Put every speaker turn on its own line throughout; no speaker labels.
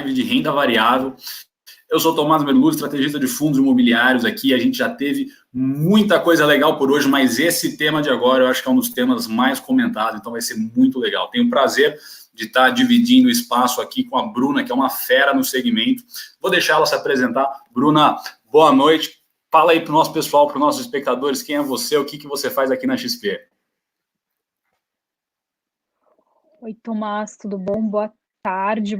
live de renda variável. Eu sou Tomás Merluzzi, estrategista de fundos imobiliários aqui. A gente já teve muita coisa legal por hoje, mas esse tema de agora eu acho que é um dos temas mais comentados, então vai ser muito legal. Tenho o prazer de estar dividindo o espaço aqui com a Bruna, que é uma fera no segmento. Vou deixar ela se apresentar. Bruna, boa noite. Fala aí para o nosso pessoal, para os nossos espectadores, quem é você, o que você faz aqui na XP.
Oi, Tomás, tudo bom? Boa tarde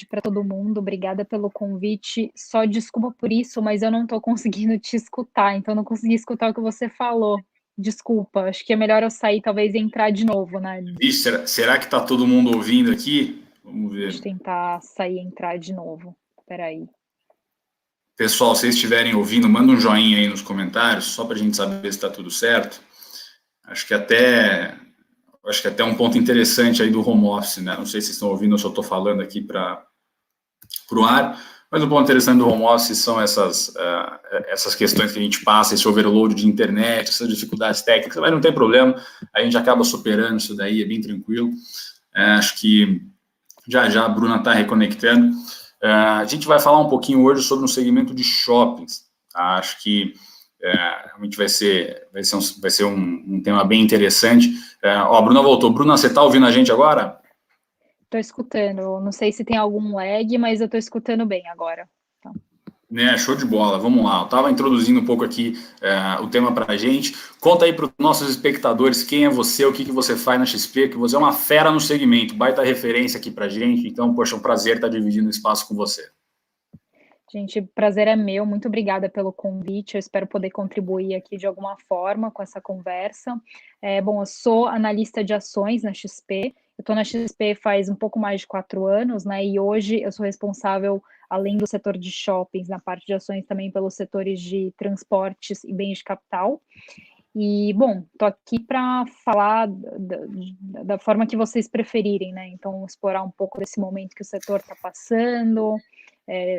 para todo mundo. Obrigada pelo convite. Só desculpa por isso, mas eu não estou conseguindo te escutar, então não consegui escutar o que você falou. Desculpa, acho que é melhor eu sair, talvez, e entrar de novo, né?
Ixi, será que está todo mundo ouvindo aqui? Vamos ver.
Deixa eu tentar sair e entrar de novo. Peraí.
Pessoal, se vocês estiverem ouvindo, manda um joinha aí nos comentários, só para a gente saber se está tudo certo. Acho que até um ponto interessante aí do home office, né? Não sei se vocês estão ouvindo, eu só estou falando aqui para o ar, mas o ponto interessante do home office são essas questões que a gente passa, esse overload de internet, essas dificuldades técnicas, mas não tem problema, a gente acaba superando isso daí, é bem tranquilo. Acho que já a Bruna está reconectando. A gente vai falar um pouquinho hoje sobre um segmento de shoppings. Acho que realmente vai ser um tema bem interessante. A Bruna voltou. Bruna, você está ouvindo a gente agora?
Estou escutando. Não sei se tem algum lag, mas eu estou escutando bem agora. Tá.
Show de bola, vamos lá. Eu estava introduzindo um pouco aqui o tema para a gente. Conta aí para os nossos espectadores quem é você, o que você faz na XP, que você é uma fera no segmento, baita referência aqui para a gente. Então, poxa, é um prazer estar dividindo o espaço com você.
Gente, prazer é meu. Muito obrigada pelo convite. Eu espero poder contribuir aqui de alguma forma com essa conversa. Bom, eu sou analista de ações na XP. Eu estou na XP faz um pouco mais de 4 anos, né? E hoje eu sou responsável, além do setor de shoppings, na parte de ações, também pelos setores de transportes e bens de capital. E, bom, estou aqui para falar da forma que vocês preferirem, né? Então, explorar um pouco desse momento que o setor está passando,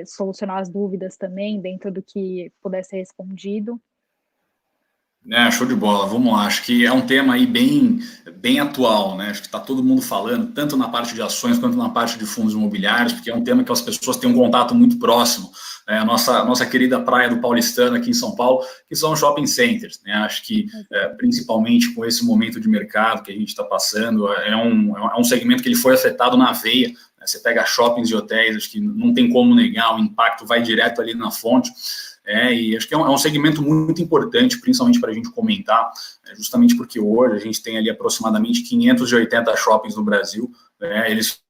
solucionar as dúvidas também dentro do que puder ser respondido.
Show de bola, vamos lá. Acho que é um tema aí bem atual, né? Acho que está todo mundo falando, tanto na parte de ações quanto na parte de fundos imobiliários, porque é um tema que as pessoas têm um contato muito próximo. Né? A nossa querida praia do Paulistano aqui em São Paulo, que são os shopping centers. Né? Acho que, principalmente com esse momento de mercado que a gente está passando, é um segmento que ele foi afetado na veia. Né? Você pega shoppings e hotéis, acho que não tem como negar, o impacto vai direto ali na fonte. E acho que é um segmento muito importante, principalmente para a gente comentar, justamente porque hoje a gente tem ali aproximadamente 580 shoppings no Brasil, eles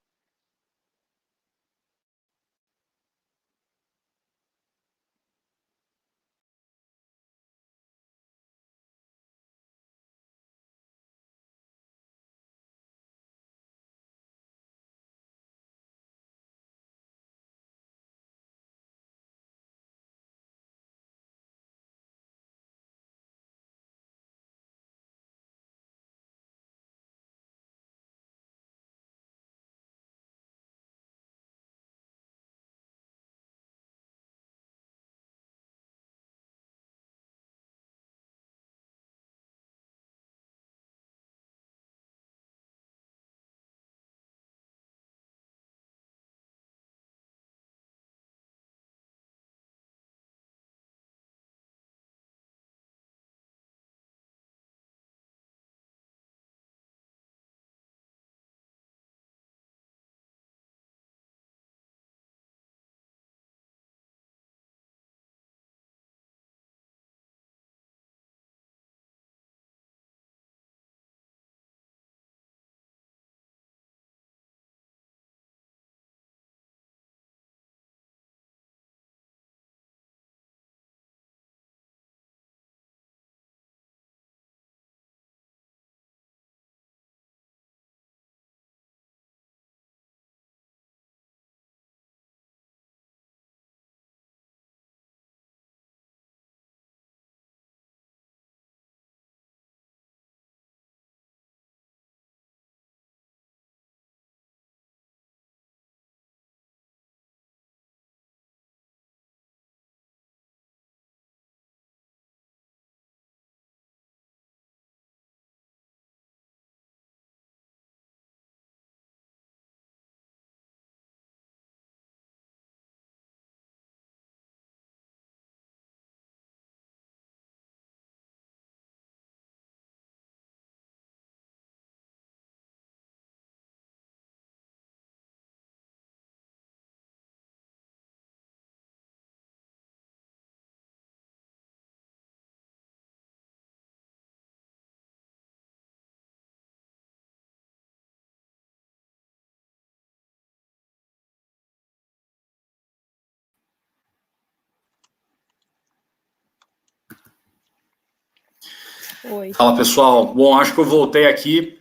Oi.
Fala, pessoal. Bom, acho que eu voltei aqui.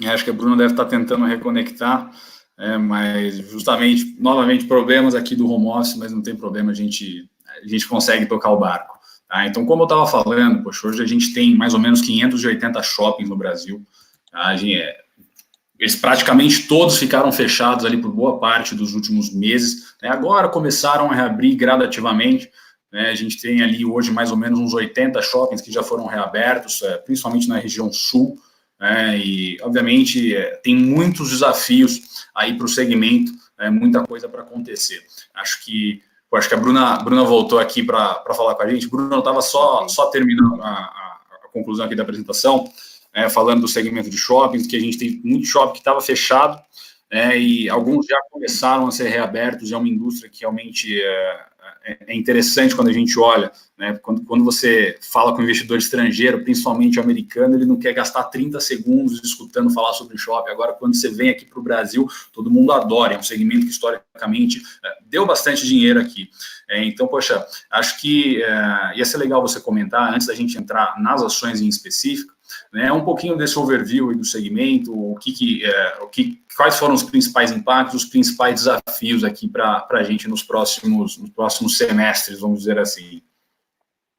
Acho que a Bruna deve estar tentando reconectar, mas justamente, novamente, problemas aqui do home office, mas não tem problema, a gente consegue tocar o barco. Tá? Então, como eu estava falando, poxa, hoje a gente tem mais ou menos 580 shoppings no Brasil. Tá? Eles praticamente todos ficaram fechados ali por boa parte dos últimos meses. Né? Agora começaram a reabrir gradativamente. Né? A gente tem ali hoje mais ou menos uns 80 shoppings que já foram reabertos, principalmente na região sul. E, obviamente, tem muitos desafios aí para o segmento, muita coisa para acontecer. Acho que a Bruna voltou aqui para falar com a gente. Bruna, eu estava só terminando a conclusão aqui da apresentação, falando do segmento de shoppings, que a gente tem muito shopping que estava fechado, e alguns já começaram a ser reabertos, é uma indústria que realmente é interessante quando a gente olha, né? Quando você fala com um investidor estrangeiro, principalmente americano, ele não quer gastar 30 segundos escutando falar sobre shopping. Agora, quando você vem aqui para o Brasil, todo mundo adora, é um segmento que historicamente deu bastante dinheiro aqui. Então, poxa, acho que ia ser legal você comentar, antes da gente entrar nas ações em específico, né, um pouquinho desse overview do segmento, quais foram os principais impactos, os principais desafios aqui para a gente nos próximos semestres, vamos dizer assim.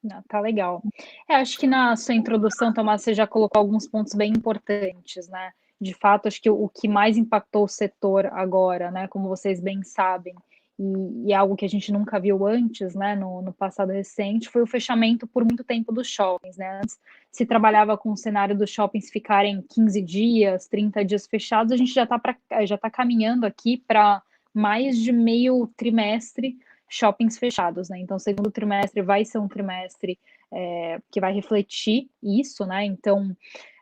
Não, tá legal. Acho que na sua introdução, Tomás, você já colocou alguns pontos bem importantes, né? De fato, acho que o que mais impactou o setor agora, né, como vocês bem sabem, e algo que a gente nunca viu antes, né, no passado recente, foi o fechamento por muito tempo dos shoppings, né? Antes se trabalhava com o cenário dos shoppings ficarem 15 dias, 30 dias fechados, a gente já tá caminhando aqui para mais de meio trimestre shoppings fechados, né? Então, o segundo trimestre vai ser um trimestre que vai refletir isso, né? Então,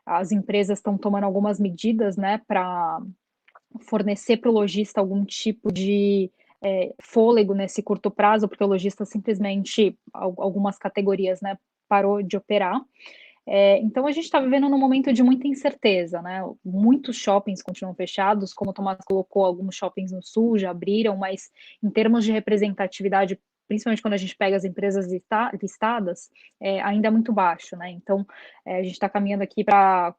as empresas estão tomando algumas medidas, né, para fornecer para o lojista algum tipo de fôlego nesse curto prazo, porque o lojista simplesmente, algumas categorias, né, parou de operar. Então, a gente está vivendo num momento de muita incerteza, né? Muitos shoppings continuam fechados, como o Tomás colocou, alguns shoppings no sul já abriram, mas em termos de representatividade, principalmente quando a gente pega as empresas listadas, ainda é muito baixo, né? Então, a gente está caminhando aqui para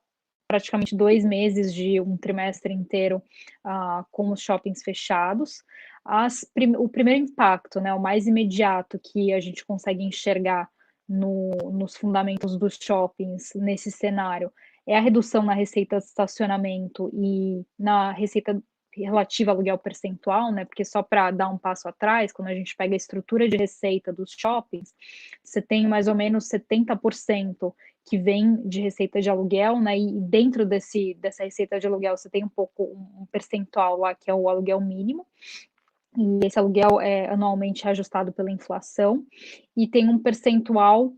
praticamente 2 meses de um trimestre inteiro com os shoppings fechados. O primeiro impacto, né, o mais imediato que a gente consegue enxergar nos fundamentos dos shoppings nesse cenário é a redução na receita de estacionamento e na receita relativa ao aluguel percentual, né? Porque só para dar um passo atrás, quando a gente pega a estrutura de receita dos shoppings, você tem mais ou menos 70% que vem de receita de aluguel, né? E dentro dessa receita de aluguel você tem um percentual lá que é o aluguel mínimo, e esse aluguel é anualmente ajustado pela inflação, e tem um percentual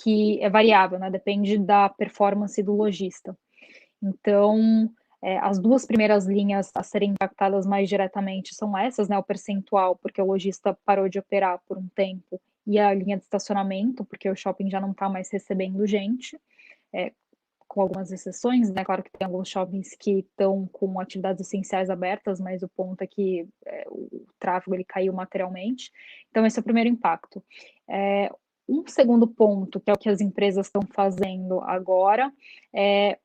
que é variável, né? Depende da performance do lojista. Então, as duas primeiras linhas a serem impactadas mais diretamente são essas, né? O percentual, porque o lojista parou de operar por um tempo, e a linha de estacionamento, porque o shopping já não está mais recebendo gente, com algumas exceções, né? Claro que tem alguns shoppings que estão com atividades essenciais abertas, mas o ponto é que o tráfego ele caiu materialmente. Então, esse é o primeiro impacto. Um segundo ponto, que é o que as empresas estão fazendo agora, é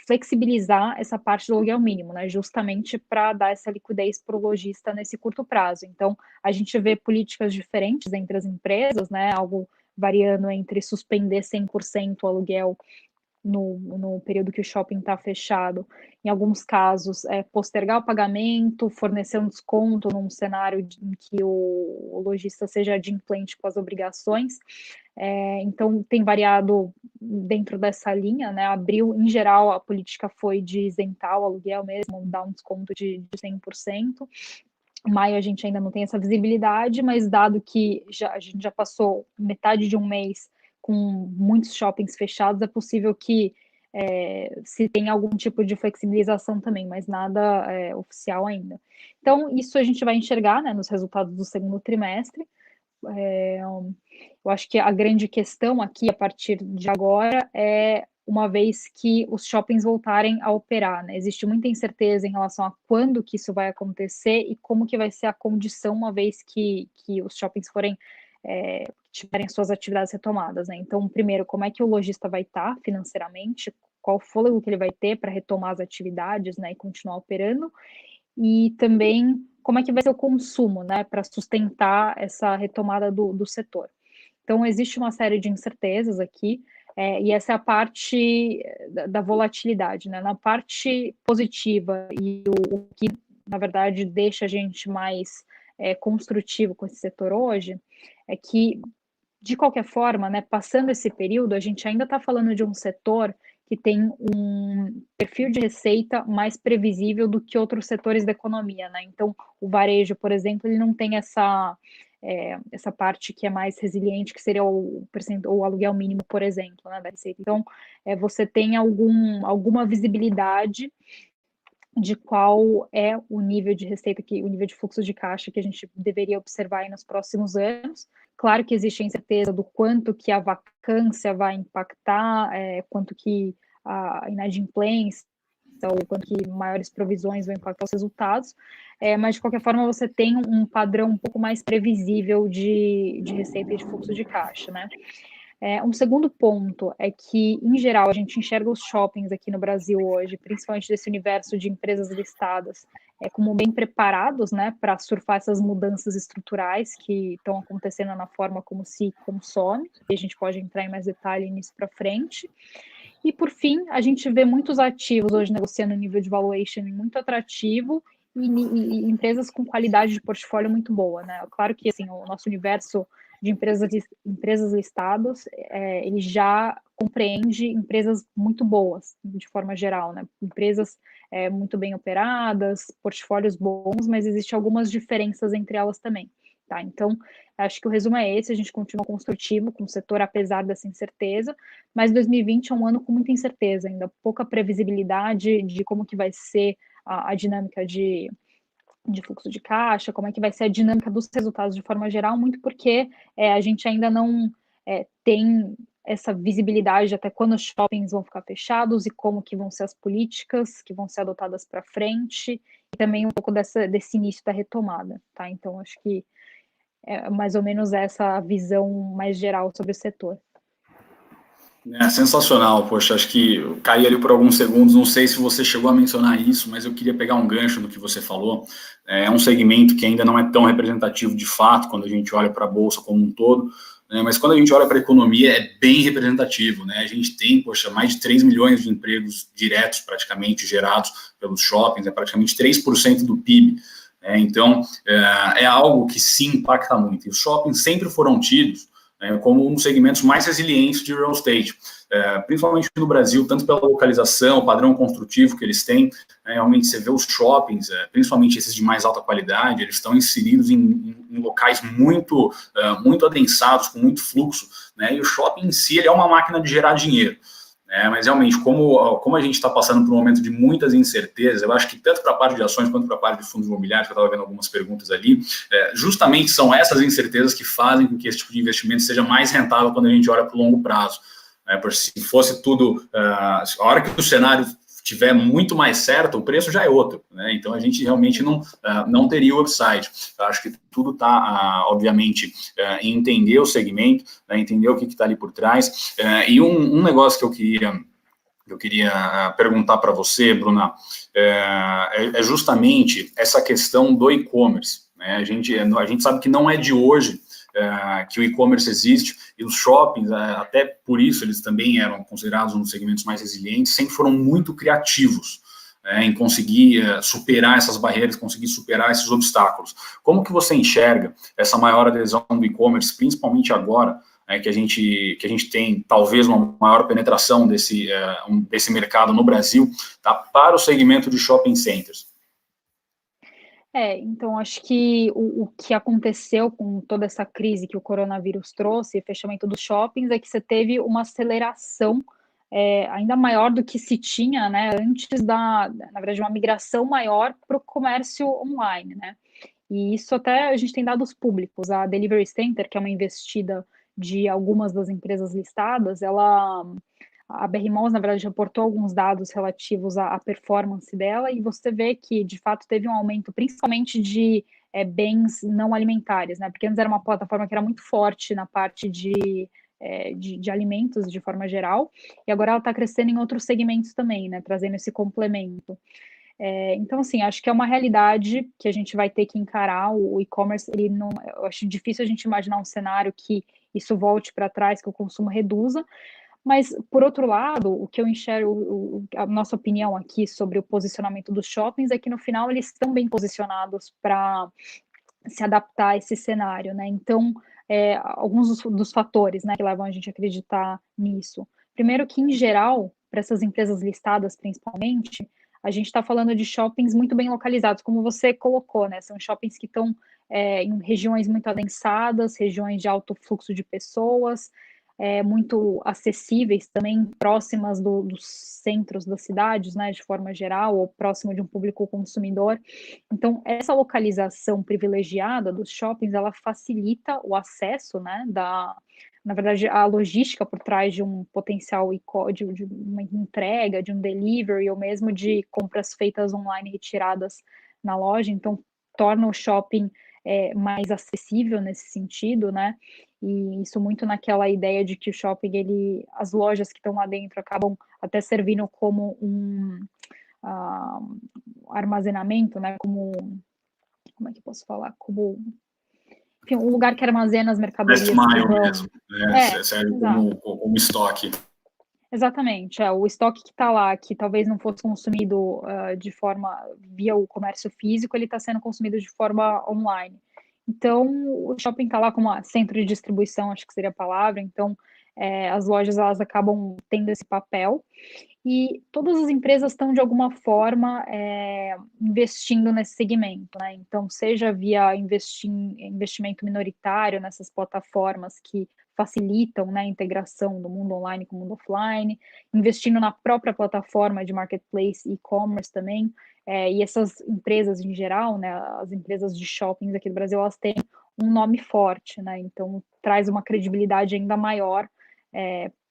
flexibilizar essa parte do aluguel mínimo, né? Justamente para dar essa liquidez para o lojista nesse curto prazo. Então, a gente vê políticas diferentes entre as empresas, né? Algo variando entre suspender 100% o aluguel no período que o shopping está fechado, em alguns casos, postergar o pagamento, fornecer um desconto num cenário em que o lojista seja adimplente com as obrigações. Então, tem variado dentro dessa linha, né? Abril, em geral, a política foi de isentar o aluguel mesmo, dar um desconto de 100%. Maio a gente ainda não tem essa visibilidade, mas dado que a gente já passou metade de um mês com muitos shoppings fechados, é possível que se tenha algum tipo de flexibilização também, mas nada oficial ainda. Então, isso a gente vai enxergar, né, nos resultados do segundo trimestre. Eu acho que a grande questão aqui, a partir de agora, é uma vez que os shoppings voltarem a operar, né? Existe muita incerteza em relação a quando que isso vai acontecer e como que vai ser a condição uma vez que os shoppings forem tiverem suas atividades retomadas, né? Então, primeiro, como é que o lojista vai estar financeiramente, qual fôlego que ele vai ter para retomar as atividades, né, e continuar operando, e também como é que vai ser o consumo, né, para sustentar essa retomada do setor. Então, existe uma série de incertezas aqui, e essa é a parte da volatilidade, né? Na parte positiva e o que, na verdade, deixa a gente mais construtivo com esse setor hoje, é que, de qualquer forma, né, passando esse período, a gente ainda está falando de um setor que tem um perfil de receita mais previsível do que outros setores da economia, né? Então, o varejo, por exemplo, ele não tem essa parte que é mais resiliente, que seria o aluguel mínimo, por exemplo, né, da receita. Então, você tem alguma visibilidade de qual é o nível de receita, o nível de fluxo de caixa que a gente deveria observar aí nos próximos anos. Claro que existe a incerteza do quanto que a vacância vai impactar, quanto que a inadimplência, ou quanto que maiores provisões vão impactar os resultados, mas de qualquer forma você tem um padrão um pouco mais previsível de receita e de fluxo de caixa, né? Um segundo ponto é que, em geral, a gente enxerga os shoppings aqui no Brasil hoje, principalmente desse universo de empresas listadas, como bem preparados, né, para surfar essas mudanças estruturais que estão acontecendo na forma como se consome, e a gente pode entrar em mais detalhe nisso para frente. E, por fim, a gente vê muitos ativos hoje negociando um nível de valuation muito atrativo e empresas com qualidade de portfólio muito boa, né? Claro que, assim, o nosso universo de empresas listadas, ele já compreende empresas muito boas, de forma geral, né? Empresas muito bem operadas, portfólios bons, mas existem algumas diferenças entre elas também, tá? Então, acho que o resumo é esse, a gente continua construtivo com o setor, apesar dessa incerteza, mas 2020 é um ano com muita incerteza ainda, pouca previsibilidade de como que vai ser a dinâmica de fluxo de caixa, como é que vai ser a dinâmica dos resultados de forma geral, muito porque a gente ainda não tem essa visibilidade até quando os shoppings vão ficar fechados e como que vão ser as políticas que vão ser adotadas para frente, e também um pouco desse início da retomada, tá? Então, acho que é mais ou menos essa visão mais geral sobre o setor.
Sensacional, poxa, acho que eu caí ali por alguns segundos, não sei se você chegou a mencionar isso, mas eu queria pegar um gancho no que você falou. É um segmento que ainda não é tão representativo de fato, quando a gente olha para a Bolsa como um todo, né, mas quando a gente olha para a economia é bem representativo, né? A gente tem, poxa, mais de 3 milhões de empregos diretos praticamente gerados pelos shoppings, é praticamente 3% do PIB. Então, é algo que sim impacta muito. E os shoppings sempre foram tidos como um dos segmentos mais resilientes de real estate, principalmente no Brasil, tanto pela localização, o padrão construtivo que eles têm, realmente você vê os shoppings, principalmente esses de mais alta qualidade, eles estão inseridos em locais muito adensados, com muito fluxo, né, e o shopping em si ele é uma máquina de gerar dinheiro. Mas realmente, como a gente está passando por um momento de muitas incertezas, eu acho que tanto para a parte de ações quanto para a parte de fundos imobiliários, que eu estava vendo algumas perguntas ali, justamente são essas incertezas que fazem com que esse tipo de investimento seja mais rentável quando a gente olha para o longo prazo. Porque se fosse tudo, a hora que o cenário tiver muito mais certo, o preço já é outro, né? Então a gente realmente não teria o upside. Eu acho que tudo está, obviamente, em entender o segmento, entender o que está ali por trás. E um negócio que eu queria perguntar para você, Bruna, é justamente essa questão do e-commerce, né? A gente sabe que não é de hoje que o e-commerce existe, e os shoppings, até por isso eles também eram considerados um dos segmentos mais resilientes, sempre foram muito criativos em conseguir superar essas barreiras, conseguir superar esses obstáculos. Como que você enxerga essa maior adesão do e-commerce, principalmente agora, que a gente tem talvez uma maior penetração desse mercado no Brasil, tá, para o segmento de shopping centers?
Então acho que o que aconteceu com toda essa crise que o coronavírus trouxe, fechamento dos shoppings, é que você teve uma aceleração ainda maior do que se tinha, né, antes na verdade, uma migração maior para o comércio online, né? E isso até a gente tem dados públicos. A Delivery Center, que é uma investida de algumas das empresas listadas, a BR Malls, na verdade, reportou alguns dados relativos à performance dela, e você vê que, de fato, teve um aumento, principalmente de bens não alimentares, né? Porque antes era uma plataforma que era muito forte na parte de alimentos de forma geral, e agora ela está crescendo em outros segmentos também, né? Trazendo esse complemento. Então, assim, acho que é uma realidade que a gente vai ter que encarar. O e-commerce, ele não, eu acho difícil a gente imaginar um cenário que isso volte para trás, que o consumo reduza. Mas, por outro lado, o que eu enxergo, a nossa opinião aqui sobre o posicionamento dos shoppings é que, no final, eles estão bem posicionados para se adaptar a esse cenário, né? Então, alguns dos fatores, né, que levam a gente a acreditar nisso. Primeiro que, em geral, para essas empresas listadas, principalmente, a gente está falando de shoppings muito bem localizados, como você colocou, né? São shoppings que estão em regiões muito adensadas, regiões de alto fluxo de pessoas, muito acessíveis também, próximas dos centros das cidades, né, de forma geral, ou próximo de um público consumidor. Então, essa localização privilegiada dos shoppings, ela facilita o acesso, né, na verdade, a logística por trás de um potencial de uma entrega, de um delivery, ou mesmo de compras feitas online retiradas na loja. Então, torna o shopping mais acessível nesse sentido, né? E isso muito naquela ideia de que o shopping, as lojas que estão lá dentro acabam até servindo como um armazenamento, né? Como é que eu posso falar? Como, enfim, um lugar que armazena as mercadorias.
Last mile mesmo, né? Serve
exato.
como estoque.
Exatamente, o estoque que está lá, que talvez não fosse consumido de forma via o comércio físico, ele está sendo consumido de forma online. Então, o shopping está lá como centro de distribuição, acho que seria a palavra. Então, as lojas, elas acabam tendo esse papel. E todas as empresas estão, de alguma forma, investindo nesse segmento, né? Então, seja via investimento minoritário nessas plataformas que facilitam, né, a integração do mundo online com o mundo offline, investindo na própria plataforma de marketplace e-commerce também, e essas empresas em geral, né, as empresas de shoppings aqui do Brasil, elas têm um nome forte, né? Então, traz uma credibilidade ainda maior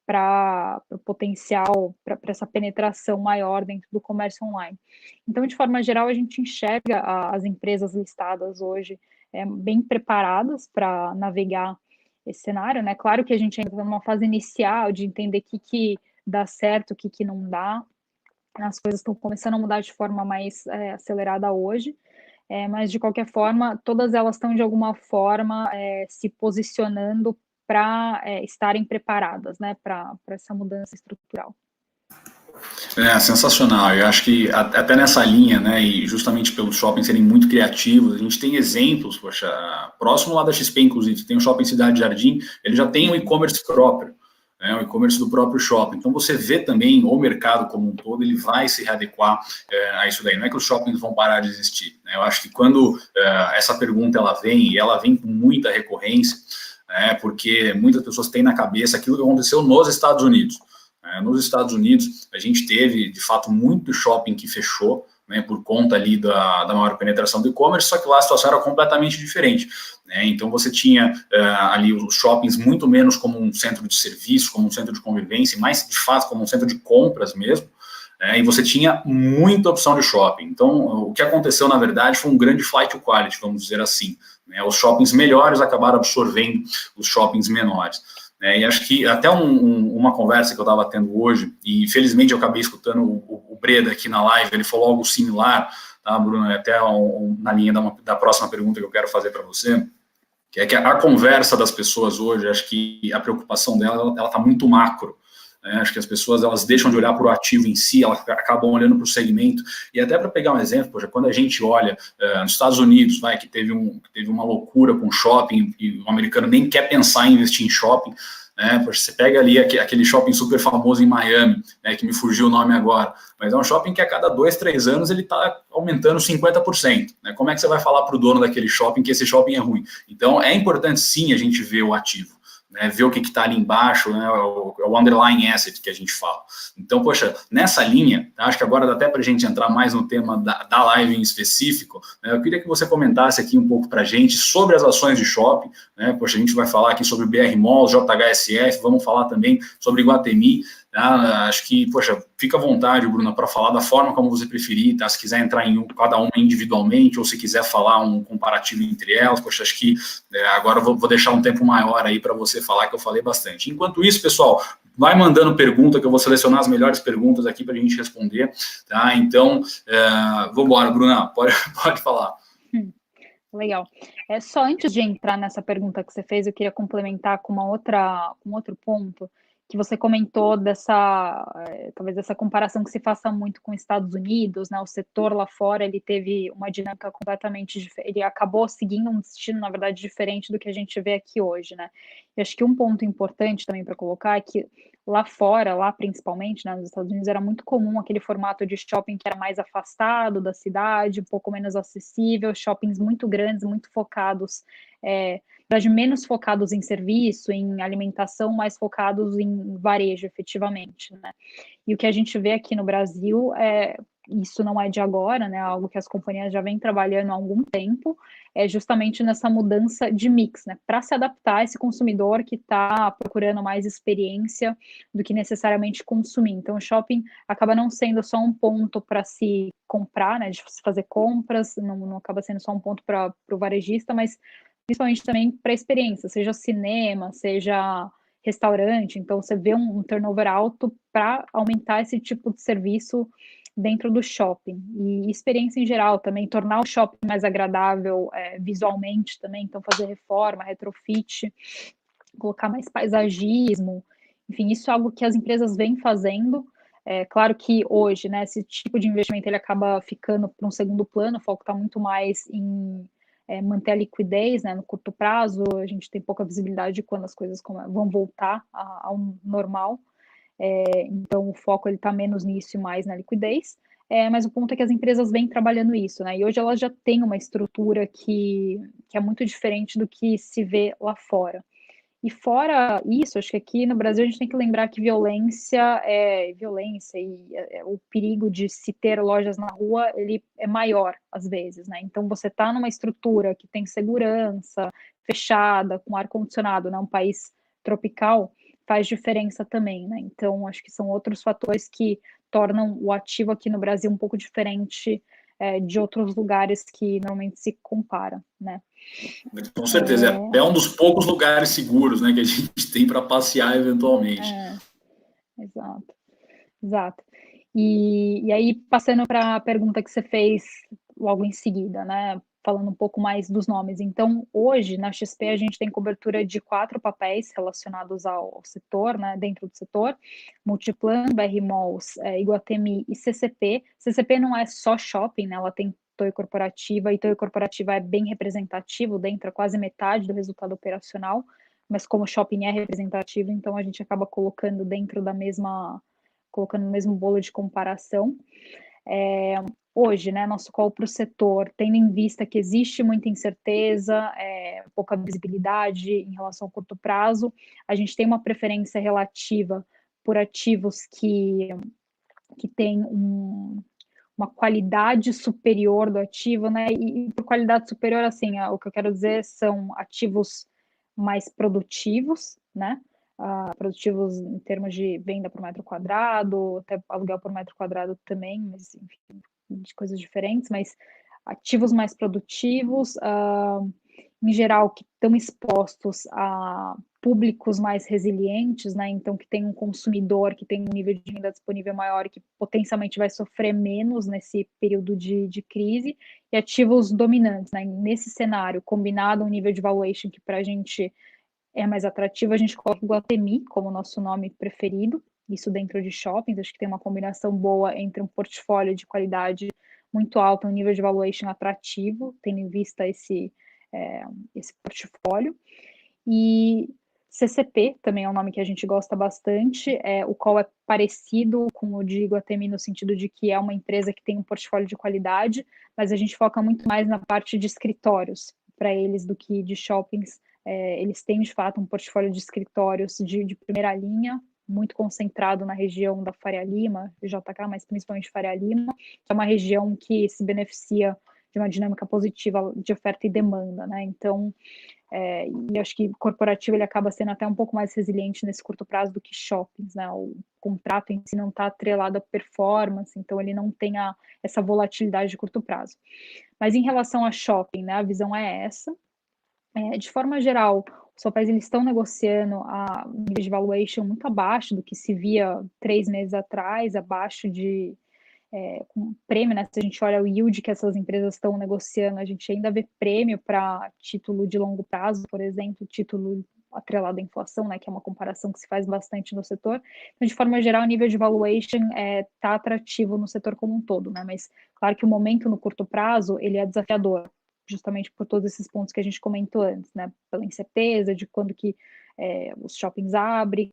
para o potencial, para essa penetração maior dentro do comércio online. Então, de forma geral, a gente enxerga as empresas listadas hoje bem preparadas para navegar esse cenário, né? Claro que a gente ainda está numa fase inicial de entender o que dá certo, o que não dá. As coisas estão começando a mudar de forma mais acelerada hoje, mas de qualquer forma, todas elas estão de alguma forma se posicionando para estarem preparadas, né, para essa mudança estrutural.
Sensacional. Eu acho que até nessa linha, né, e justamente pelos shoppings serem muito criativos, a gente tem exemplos, poxa, próximo lá da XP, inclusive, tem um shopping Cidade Jardim, ele já tem um e-commerce próprio, né, o e-commerce do próprio shopping. Então, você vê também o mercado como um todo, ele vai se readequar a isso daí. Não é que os shoppings vão parar de existir, né? Eu acho que quando essa pergunta ela vem, e ela vem com muita recorrência, porque muitas pessoas têm na cabeça aquilo que aconteceu nos Estados Unidos. Nos Estados Unidos, a gente teve, de fato, muito shopping que fechou, né, por conta ali da maior penetração do e-commerce, só que lá a situação era completamente diferente, né? Então você tinha ali os shoppings muito menos como um centro de serviço, como um centro de convivência, mais de fato como um centro de compras mesmo, e você tinha muita opção de shopping. Então o que aconteceu na verdade foi um grande flight to quality, vamos dizer assim, né? Os shoppings melhores acabaram absorvendo os shoppings menores. E acho que até uma conversa que eu estava tendo hoje, e felizmente eu acabei escutando o Breda aqui na live, ele falou algo similar, tá, Bruno? Até na linha da próxima pergunta que eu quero fazer para você, que é que a conversa das pessoas hoje, acho que a preocupação dela está muito macro. Acho que as pessoas elas deixam de olhar para o ativo em si, elas acabam olhando para o segmento. E até para pegar um exemplo, poxa, quando a gente olha nos Estados Unidos, que teve uma loucura com shopping, e o americano nem quer pensar em investir em shopping, né? Poxa, você pega ali aquele shopping super famoso em Miami, né, que me fugiu o nome agora, mas é um shopping que a cada 2, 3 anos ele está aumentando 50%. Né? Como é que você vai falar para o dono daquele shopping que esse shopping é ruim? Então, é importante sim a gente ver o ativo. Né, ver o que está ali embaixo, né, o underlying asset que a gente fala. Então, poxa, nessa linha, acho que agora dá até para a gente entrar mais no tema da live em específico, né, eu queria que você comentasse aqui um pouco para a gente sobre as ações de shopping, né, poxa, a gente vai falar aqui sobre BR Malls, JHSF, vamos falar também sobre Iguatemi, Tá? Acho que, poxa, fica à vontade, Bruna, para falar da forma como você preferir, tá? Se quiser entrar em cada uma individualmente, ou se quiser falar um comparativo entre elas, poxa, acho que agora eu vou deixar um tempo maior aí para você falar, que eu falei bastante. Enquanto isso, pessoal, vai mandando pergunta, que eu vou selecionar as melhores perguntas aqui para a gente responder, tá? Então, vamos embora, Bruna, pode falar.
Legal. Só antes de entrar nessa pergunta que você fez, eu queria complementar com um outro ponto, que você comentou talvez essa comparação que se faça muito com os Estados Unidos, né? O setor lá fora, ele teve uma dinâmica completamente diferente, ele acabou seguindo um destino, na verdade, diferente do que a gente vê aqui hoje, né? E acho que um ponto importante também para colocar é que lá fora, lá principalmente, né, nos Estados Unidos, era muito comum aquele formato de shopping que era mais afastado da cidade, um pouco menos acessível, shoppings muito grandes, muito focados, menos focados em serviço, em alimentação, mais focados em varejo, efetivamente, né? E o que a gente vê aqui no Brasil isso não é de agora, né? Algo que as companhias já vêm trabalhando há algum tempo, é justamente nessa mudança de mix, né? Para se adaptar a esse consumidor que está procurando mais experiência do que necessariamente consumir. Então, o shopping acaba não sendo só um ponto para se comprar, né? De se fazer compras, não acaba sendo só um ponto para o varejista, mas principalmente também para a experiência, seja cinema, seja restaurante. Então, você vê um turnover alto para aumentar esse tipo de serviço dentro do shopping. E experiência em geral também, tornar o shopping mais agradável visualmente também, então fazer reforma, retrofit, colocar mais paisagismo, enfim, isso é algo que as empresas vêm fazendo. Claro que hoje, né, esse tipo de investimento ele acaba ficando para um segundo plano, o foco está muito mais em manter a liquidez, né, no curto prazo, a gente tem pouca visibilidade de quando as coisas vão voltar ao normal, então o foco está menos nisso e mais na liquidez, mas o ponto é que as empresas vêm trabalhando isso, né, e hoje elas já têm uma estrutura que é muito diferente do que se vê lá fora. E fora isso, acho que aqui no Brasil a gente tem que lembrar que violência e o perigo de se ter lojas na rua, ele é maior às vezes, né? Então você está numa estrutura que tem segurança, fechada, com ar-condicionado, né? Um país tropical, faz diferença também, né? Então acho que são outros fatores que tornam o ativo aqui no Brasil um pouco diferente de outros lugares que normalmente se compara, né?
Com certeza, é um dos poucos lugares seguros, né, que a gente tem para passear eventualmente.
Exato, exato. E aí, passando para a pergunta que você fez logo em seguida, né? Falando um pouco mais dos nomes. Então, hoje, na XP, a gente tem cobertura de 4 papéis relacionados ao setor, né? Dentro do setor: Multiplan, BR Malls, Iguatemi e CCP. CCP não é só shopping, né? Ela tem Torre Corporativa, e Torre Corporativa é bem representativo dentro, é quase metade do resultado operacional, mas como o shopping é representativo, então a gente acaba colocando colocando no mesmo bolo de comparação. Hoje, né, nosso call para o setor, tendo em vista que existe muita incerteza, pouca visibilidade em relação ao curto prazo, a gente tem uma preferência relativa por ativos que têm uma qualidade superior do ativo, né? E por qualidade superior, assim, o que eu quero dizer são ativos mais produtivos, né? Produtivos em termos de venda por metro quadrado, até aluguel por metro quadrado também, mas enfim, de coisas diferentes, mas ativos mais produtivos, em geral, que estão expostos a públicos mais resilientes, né? Então, que tem um consumidor que tem um nível de renda disponível maior, que potencialmente vai sofrer menos nesse período de crise, e ativos dominantes, né? Nesse cenário, combinado um nível de valuation que para a gente é mais atrativo, a gente coloca o Iguatemi como nosso nome preferido, isso dentro de shoppings, acho que tem uma combinação boa entre um portfólio de qualidade muito alta, um nível de valuation atrativo, tendo em vista esse portfólio. E CCP também é um nome que a gente gosta bastante, o qual é parecido com o de Iguatemi no sentido de que é uma empresa que tem um portfólio de qualidade, mas a gente foca muito mais na parte de escritórios para eles do que de shoppings. Eles têm de fato um portfólio de escritórios de primeira linha, muito concentrado na região da Faria Lima, JK, mas principalmente Faria Lima, que é uma região que se beneficia de uma dinâmica positiva de oferta e demanda, né? Então, e acho que corporativo ele acaba sendo até um pouco mais resiliente nesse curto prazo do que shoppings, né? O contrato em si não está atrelado à performance, então ele não tem essa volatilidade de curto prazo. Mas em relação a shopping, né, a visão é essa. De forma geral, os papéis eles estão negociando a nível de valuation muito abaixo do que se via 3 meses atrás, abaixo de com prêmio, né? Se a gente olha o yield que essas empresas estão negociando, a gente ainda vê prêmio para título de longo prazo, por exemplo, título atrelado à inflação, né? Que é uma comparação que se faz bastante no setor. Então, de forma geral, o nível de valuation está atrativo no setor como um todo, né? Mas claro que o momento no curto prazo ele é desafiador, justamente por todos esses pontos que a gente comentou antes, né? Pela incerteza de quando que os shoppings abrem,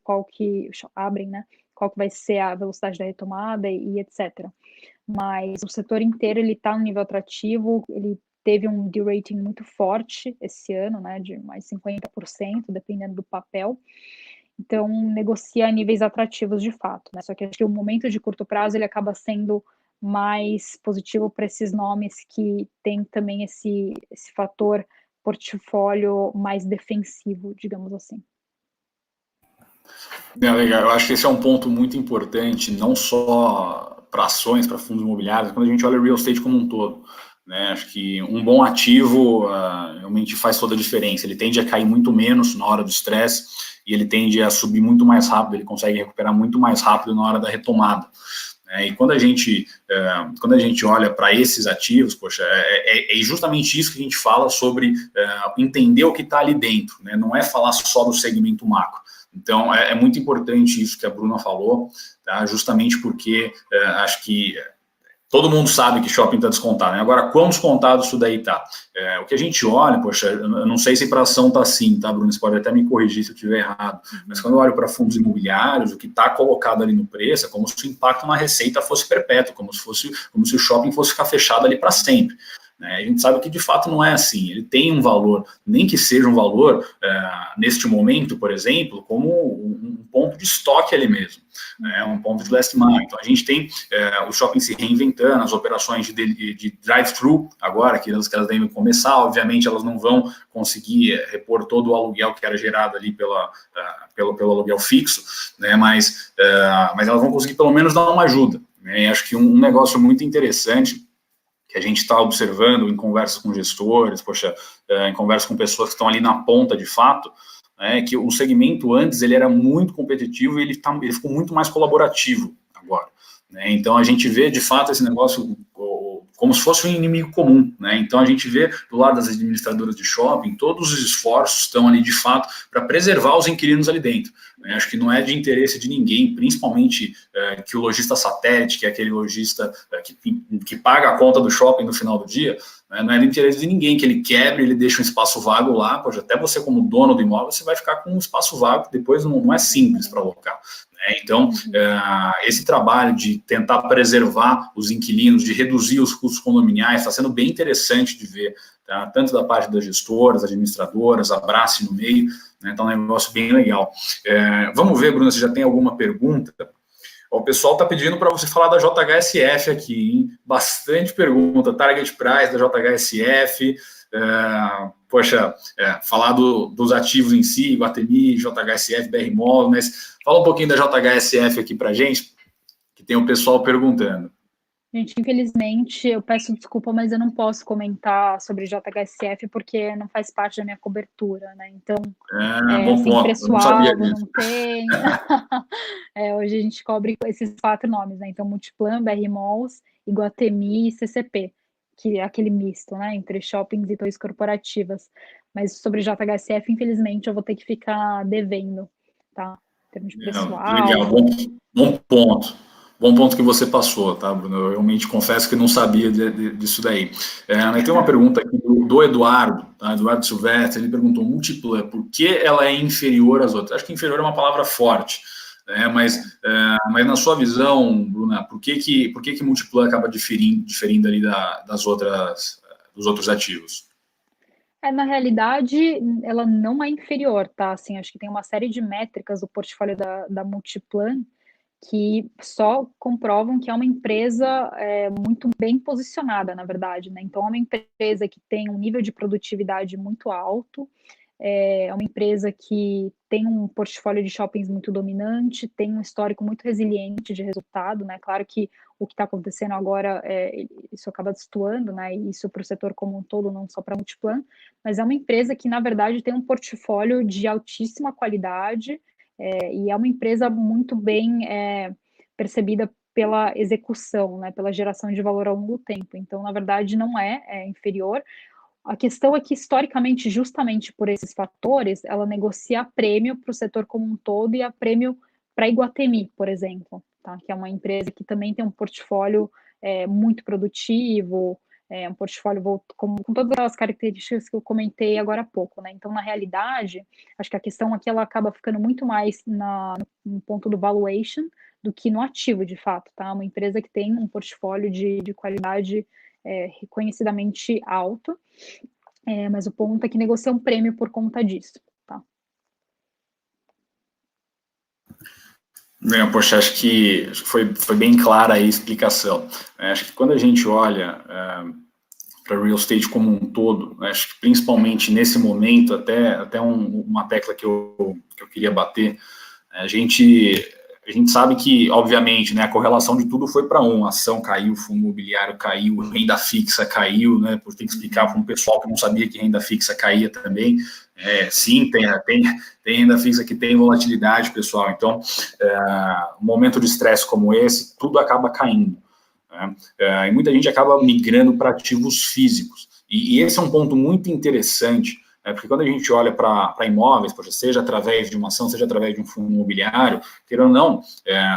né? Qual que vai ser a velocidade da retomada e etc. Mas o setor inteiro ele está no nível atrativo, ele teve um de-rating muito forte esse ano, né, de mais 50%, dependendo do papel. Então, negocia a níveis atrativos de fato, né? Só que acho que o momento de curto prazo ele acaba sendo mais positivo para esses nomes que tem também esse fator portfólio mais defensivo, digamos assim.
Legal. Eu acho que esse é um ponto muito importante, não só para ações, para fundos imobiliários, quando a gente olha o real estate como um todo. Né? Acho que um bom ativo realmente faz toda a diferença. Ele tende a cair muito menos na hora do estresse e ele tende a subir muito mais rápido, ele consegue recuperar muito mais rápido na hora da retomada. E quando a gente olha para esses ativos, poxa, é justamente isso que a gente fala sobre entender o que está ali dentro, né? Não é falar só do segmento macro. Então, é muito importante isso que a Bruna falou, tá? Justamente porque acho que todo mundo sabe que shopping está descontado, né? Agora, quão descontado isso daí está? O que a gente olha, poxa, eu não sei se para ação está assim, tá, Bruna? Você pode até me corrigir se eu estiver errado, mas quando eu olho para fundos imobiliários, o que está colocado ali no preço é como se o impacto na receita fosse perpétuo, como se o shopping fosse ficar fechado ali para sempre. A gente sabe que de fato não é assim, ele tem um valor, nem que seja um valor, neste momento, por exemplo, como um ponto de estoque ali mesmo, um ponto de last mile. Então a gente tem o shopping se reinventando, as operações de drive-thru agora, que elas devem começar, obviamente elas não vão conseguir repor todo o aluguel que era gerado ali pelo aluguel fixo, né, mas elas vão conseguir pelo menos dar uma ajuda. Né, e acho que um negócio muito interessante que a gente está observando em conversas com gestores, poxa, em conversas com pessoas que estão ali na ponta de fato, que o segmento antes ele era muito competitivo e ele ficou muito mais colaborativo agora. Né? Então a gente vê de fato esse negócio como se fosse um inimigo comum, né? Então a gente vê do lado das administradoras de shopping, todos os esforços estão ali de fato para preservar os inquilinos ali dentro. Né? Acho que não é de interesse de ninguém, principalmente que o lojista satélite, que é aquele lojista que paga a conta do shopping no final do dia, né? Não é de interesse de ninguém que ele quebre, ele deixa um espaço vago lá, pois até você como dono do imóvel, você vai ficar com um espaço vago que depois não é simples para alocar. Então, esse trabalho de tentar preservar os inquilinos, de reduzir os custos condominiais, está sendo bem interessante de ver, tá? Tanto da parte das gestoras, administradoras, abrace no meio, né? Então, é um negócio bem legal. Vamos ver, Bruna, se já tem alguma pergunta. O pessoal está pedindo para você falar da JHSF aqui, hein? Bastante pergunta, target price da JHSF, poxa, falar dos ativos em si, Iguatemi, JHSF, BR Mall, mas fala um pouquinho da JHSF aqui para a gente, que tem o pessoal perguntando.
Gente, infelizmente, eu peço desculpa, mas eu não posso comentar sobre JHSF porque não faz parte da minha cobertura, né? Então,
bom
assim,
ponto, eu não sabia
preço-alvo,
disso.
não tem. Hoje a gente cobre esses 4 nomes, né? Então, Multiplan, BR Malls, Iguatemi e CCP, que é aquele misto, né? Entre shoppings e torres corporativas. Mas sobre JHSF, infelizmente, eu vou ter que ficar devendo, tá? Em termos de
Legal,
preço-alvo.
bom ponto. Bom ponto que você passou, tá, Bruno? Eu realmente confesso que não sabia disso daí. Mas tem uma pergunta aqui do Eduardo, tá? Eduardo Silvestre, ele perguntou, Multiplan, por que ela é inferior às outras? Acho que inferior é uma palavra forte, né? Mas na sua visão, Bruna, por que Multiplan acaba diferindo ali dos outros ativos?
Na realidade, ela não é inferior, tá? Assim, acho que tem uma série de métricas do portfólio da Multiplan que só comprovam que é uma empresa muito bem posicionada, na verdade, né? Então, é uma empresa que tem um nível de produtividade muito alto, é uma empresa que tem um portfólio de shoppings muito dominante, tem um histórico muito resiliente de resultado, né? Claro que o que está acontecendo agora, isso acaba destoando, né? Isso para o setor como um todo, não só para a Multiplan, mas é uma empresa que, na verdade, tem um portfólio de altíssima qualidade, e é uma empresa muito bem percebida pela execução, né, pela geração de valor ao longo do tempo. Então, na verdade, não é inferior. A questão é que, historicamente, justamente por esses fatores, ela negocia prêmio para o setor como um todo e a prêmio para a Iguatemi, por exemplo, tá? Que é uma empresa que também tem um portfólio muito produtivo, um portfólio com todas as características que eu comentei agora há pouco, né? Então, na realidade, acho que a questão aqui ela acaba ficando muito mais no ponto do valuation do que no ativo, de fato, tá? Uma empresa que tem um portfólio de qualidade reconhecidamente alto, mas o ponto é que negocia um prêmio por conta disso, tá?
Poxa, acho que foi bem clara aí a explicação. Acho que quando a gente olha para real estate como um todo, acho que principalmente nesse momento, até uma tecla que eu queria bater, a gente sabe que, obviamente, né, a correlação de tudo foi para a ação caiu, fundo imobiliário caiu, renda fixa caiu, né, por ter que explicar para um pessoal que não sabia que renda fixa caía também. Sim, tem renda fixa que tem volatilidade, pessoal. Então, um momento de estresse como esse, tudo acaba caindo, né? E muita gente acaba migrando para ativos físicos. E esse é um ponto muito interessante, porque quando a gente olha para imóveis, seja através de uma ação, seja através de um fundo imobiliário, querendo ou não,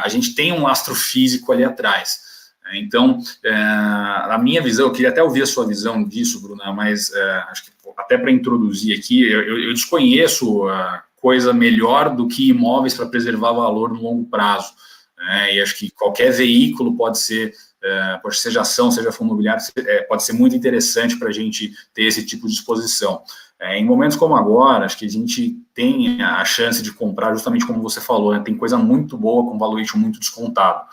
a gente tem um lastro físico ali atrás. Então, a minha visão, eu queria até ouvir a sua visão disso, Bruna, mas acho que até para introduzir aqui, eu desconheço coisa melhor do que imóveis para preservar valor no longo prazo. E acho que qualquer veículo pode ser, seja ação, seja fundo imobiliário, pode ser muito interessante para a gente ter esse tipo de exposição. Em momentos como agora, acho que a gente tem a chance de comprar, justamente como você falou, né, tem coisa muito boa com valuation muito descontado.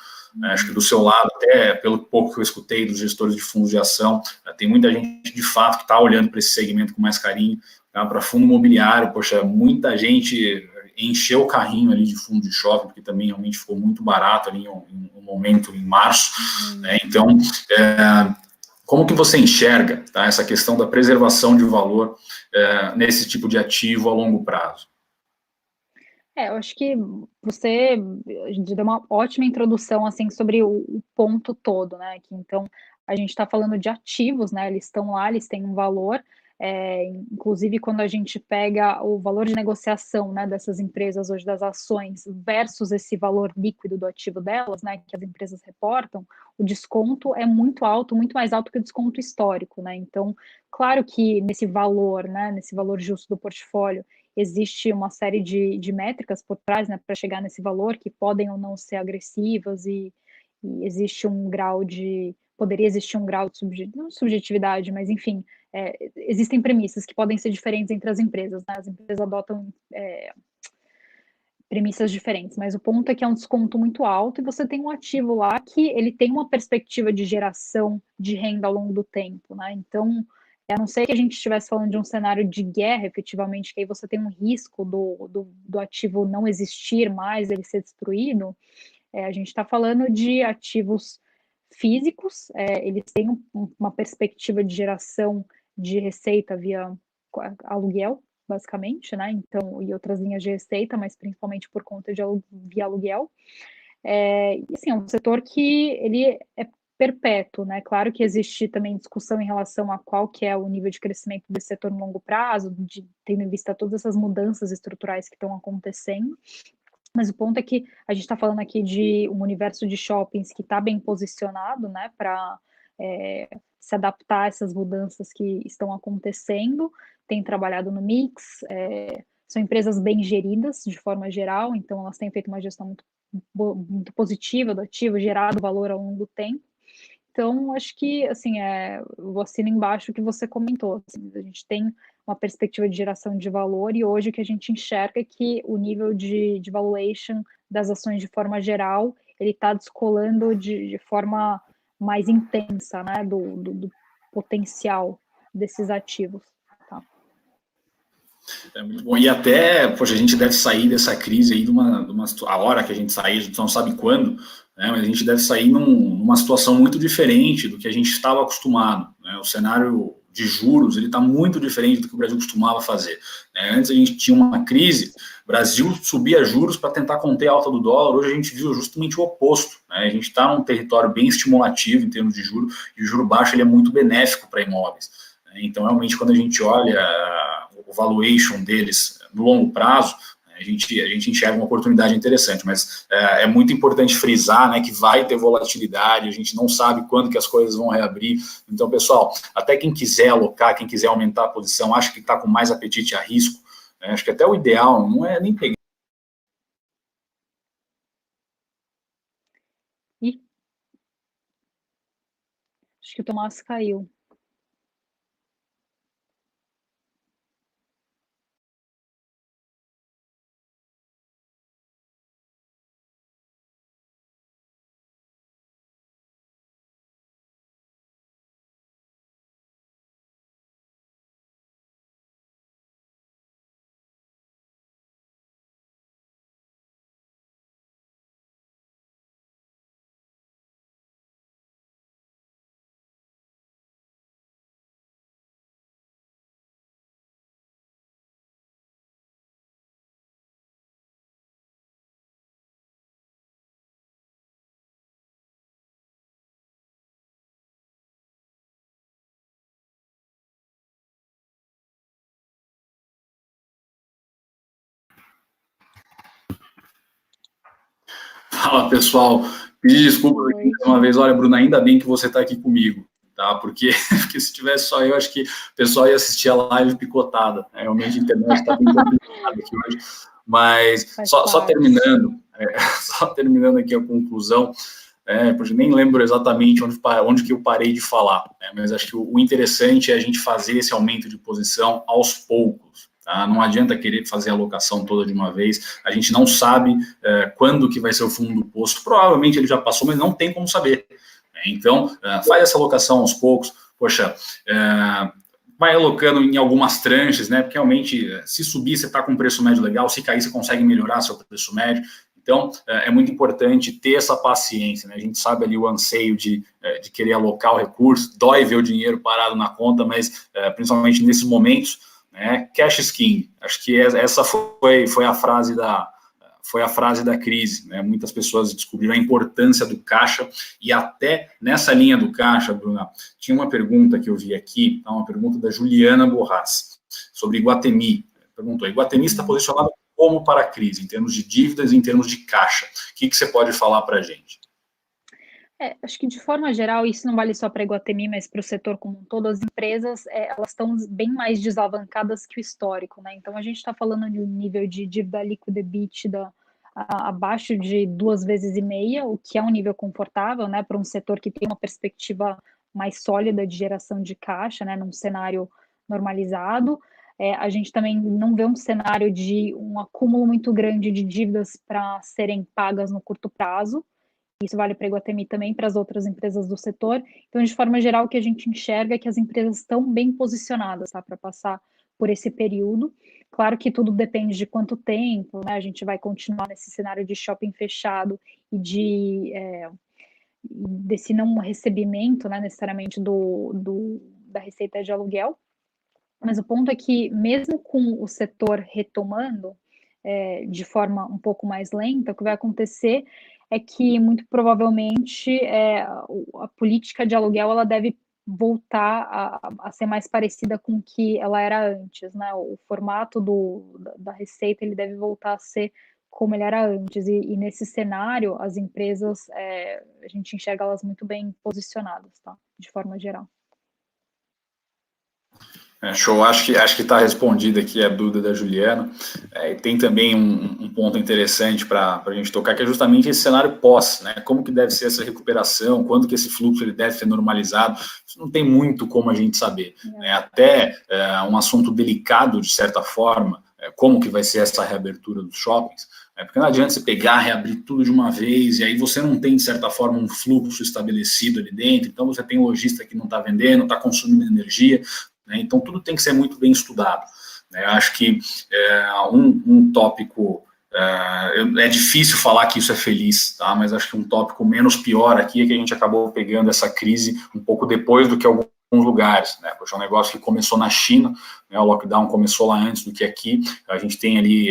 Acho que do seu lado, até pelo pouco que eu escutei dos gestores de fundos de ação, tem muita gente de fato que está olhando para esse segmento com mais carinho, tá? Para fundo imobiliário, poxa, muita gente encheu o carrinho ali de fundo de shopping, porque também realmente ficou muito barato ali em um momento em março, né? Então, como que você enxerga, tá, essa questão da preservação de valor nesse tipo de ativo a longo prazo?
Eu acho que você deu uma ótima introdução, assim, sobre o ponto todo, né? Que então a gente está falando de ativos, né? Eles estão lá, eles têm um valor. Inclusive, quando a gente pega o valor de negociação, né, dessas empresas hoje, das ações, versus esse valor líquido do ativo delas, né, que as empresas reportam, o desconto é muito alto, muito mais alto que o desconto histórico, né? Então, claro que nesse valor, né, nesse valor justo do portfólio, existe uma série de métricas por trás, né, para chegar nesse valor, que podem ou não ser agressivas, e existe um grau poderia existir um grau de não subjetividade, mas enfim, existem premissas que podem ser diferentes entre as empresas, né? As empresas adotam premissas diferentes, mas o ponto é que é um desconto muito alto e você tem um ativo lá que ele tem uma perspectiva de geração de renda ao longo do tempo, né? Então, a não ser que a gente estivesse falando de um cenário de guerra, efetivamente, que aí você tem um risco do ativo não existir mais, ele ser destruído, a gente está falando de ativos físicos, eles têm uma perspectiva de geração de receita via aluguel, basicamente, né? Então, e outras linhas de receita, mas principalmente por conta de via aluguel. E assim, é um setor que ele é perpétuo, né? Claro que existe também discussão em relação a qual que é o nível de crescimento desse setor no longo prazo, tendo em vista todas essas mudanças estruturais que estão acontecendo. Mas o ponto é que a gente está falando aqui de um universo de shoppings que está bem posicionado, né, para se adaptar a essas mudanças que estão acontecendo, tem trabalhado no mix, são empresas bem geridas de forma geral, então elas têm feito uma gestão muito positiva do ativo, gerado valor ao longo do tempo. Então, acho que, assim, eu assino embaixo o que você comentou. Assim, a gente tem uma perspectiva de geração de valor e hoje o que a gente enxerga é que o nível de valuation das ações de forma geral, ele está descolando de forma mais intensa, né, do potencial desses ativos. Tá?
É muito bom. E até, poxa, a gente deve sair dessa crise aí a hora que a gente sair, a gente não sabe quando, né, mas a gente deve sair numa situação muito diferente do que a gente estava acostumado, né? O cenário de juros, ele está muito diferente do que o Brasil costumava fazer, né? Antes a gente tinha uma crise, o Brasil subia juros para tentar conter a alta do dólar, hoje a gente viu justamente o oposto, né? A gente está num território bem estimulativo em termos de juros, e o juro baixo ele é muito benéfico para imóveis, né? Então, realmente, quando a gente olha o valuation deles no longo prazo, a gente enxerga uma oportunidade interessante, mas é muito importante frisar, né, que vai ter volatilidade, a gente não sabe quando que as coisas vão reabrir. Então, pessoal, até quem quiser alocar, quem quiser aumentar a posição, acho que está com mais apetite a risco, né, acho que até o ideal não é nem pegar.
Ih, acho que o Tomás caiu.
Fala, pessoal, pedir desculpas aqui mais uma vez. Olha, Bruna, ainda bem que você está aqui comigo, tá? Porque se tivesse só eu, acho que o pessoal ia assistir a live picotada, né? Realmente a internet está bem complicada aqui hoje. Mas só terminando, só terminando aqui a conclusão, porque nem lembro exatamente onde que eu parei de falar, né? Mas acho que o interessante é a gente fazer esse aumento de posição aos poucos. Tá? Não adianta querer fazer a alocação toda de uma vez, a gente não sabe quando que vai ser o fundo do poço, provavelmente ele já passou, mas não tem como saber. Então, faz essa alocação aos poucos, poxa, vai alocando em algumas tranches, né? Porque realmente, se subir, você está com um preço médio legal, se cair, você consegue melhorar seu preço médio. Então, é muito importante ter essa paciência, né? A gente sabe ali o anseio de querer alocar o recurso, dói ver o dinheiro parado na conta, mas principalmente nesses momentos, né, cash is king. Acho que essa foi a frase da crise, né? Muitas pessoas descobriram a importância do caixa, e até nessa linha do caixa, Bruna, tinha uma pergunta que eu vi aqui, uma pergunta da Juliana Borras, sobre Iguatemi. Perguntou, Iguatemi está posicionado como para a crise, em termos de dívidas e em termos de caixa? O que você pode falar para a gente?
Acho que de forma geral, isso não vale só para a Iguatemi, mas para o setor como um todo, as empresas, elas estão bem mais desalavancadas que o histórico, né? Então, a gente está falando de um nível de dívida líquida EBITDA abaixo de 2,5 vezes, o que é um nível confortável, né, para um setor que tem uma perspectiva mais sólida de geração de caixa, né, num cenário normalizado. A gente também não vê um cenário de um acúmulo muito grande de dívidas para serem pagas no curto prazo. Isso vale para a Iguatemi também, para as outras empresas do setor. Então, de forma geral, o que a gente enxerga é que as empresas estão bem posicionadas, tá, para passar por esse período. Claro que tudo depende de quanto tempo, né? A gente vai continuar nesse cenário de shopping fechado e desse não recebimento, né, necessariamente da receita de aluguel. Mas o ponto é que, mesmo com o setor retomando de forma um pouco mais lenta, o que vai acontecer é que, muito provavelmente, a política de aluguel ela deve voltar a ser mais parecida com o que ela era antes, né? O formato da receita ele deve voltar a ser como ele era antes. E nesse cenário, as empresas, a gente enxerga elas muito bem posicionadas, tá? De forma geral.
Show, acho que está respondida aqui a dúvida da Juliana. E tem também um ponto interessante para a gente tocar, que é justamente esse cenário pós, né? Como que deve ser essa recuperação, quando que esse fluxo ele deve ser normalizado. Isso não tem muito como a gente saber. Né? Até um assunto delicado, de certa forma, como que vai ser essa reabertura dos shoppings, Porque não adianta você pegar, reabrir tudo de uma vez, e aí você não tem, de certa forma, um fluxo estabelecido ali dentro, então você tem um lojista que não está vendendo, está consumindo energia, né? Então tudo tem que ser muito bem estudado, né? Acho que um tópico, é difícil falar que isso é feliz, tá? Mas acho que um tópico menos pior aqui é que a gente acabou pegando essa crise um pouco depois do que alguns lugares, né? Poxa, é um negócio que começou na China, né? O lockdown começou lá antes do que aqui, a gente tem ali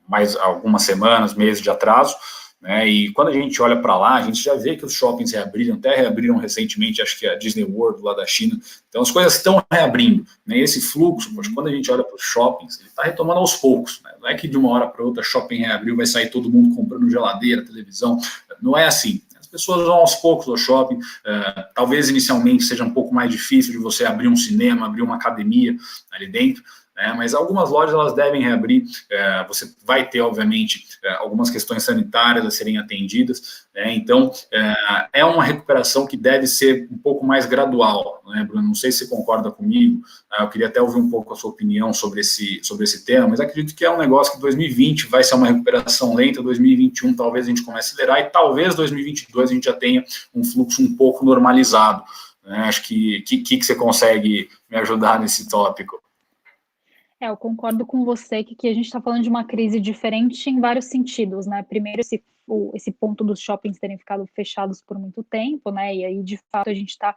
mais algumas semanas, meses de atraso, né? E quando a gente olha para lá, a gente já vê que os shoppings reabriram, até reabriram recentemente, acho que a Disney World lá da China, então as coisas estão reabrindo, né? Esse fluxo, poxa, quando a gente olha para os shoppings, ele está retomando aos poucos, né? Não é que de uma hora para outra shopping reabriu, vai sair todo mundo comprando geladeira, televisão, não é assim. As pessoas vão aos poucos ao shopping, talvez inicialmente seja um pouco mais difícil de você abrir um cinema, abrir uma academia ali dentro, mas algumas lojas elas devem reabrir, você vai ter, obviamente, algumas questões sanitárias a serem atendidas, então é uma recuperação que deve ser um pouco mais gradual, né, Bruno? Não sei se você concorda comigo, eu queria até ouvir um pouco a sua opinião sobre esse tema, mas acredito que é um negócio que 2020 vai ser uma recuperação lenta, 2021 talvez a gente comece a acelerar e talvez 2022 a gente já tenha um fluxo um pouco normalizado, né? Acho que você consegue me ajudar nesse tópico?
Eu concordo com você que a gente está falando de uma crise diferente em vários sentidos, né? Primeiro, esse ponto dos shoppings terem ficado fechados por muito tempo, né? E aí, de fato, a gente está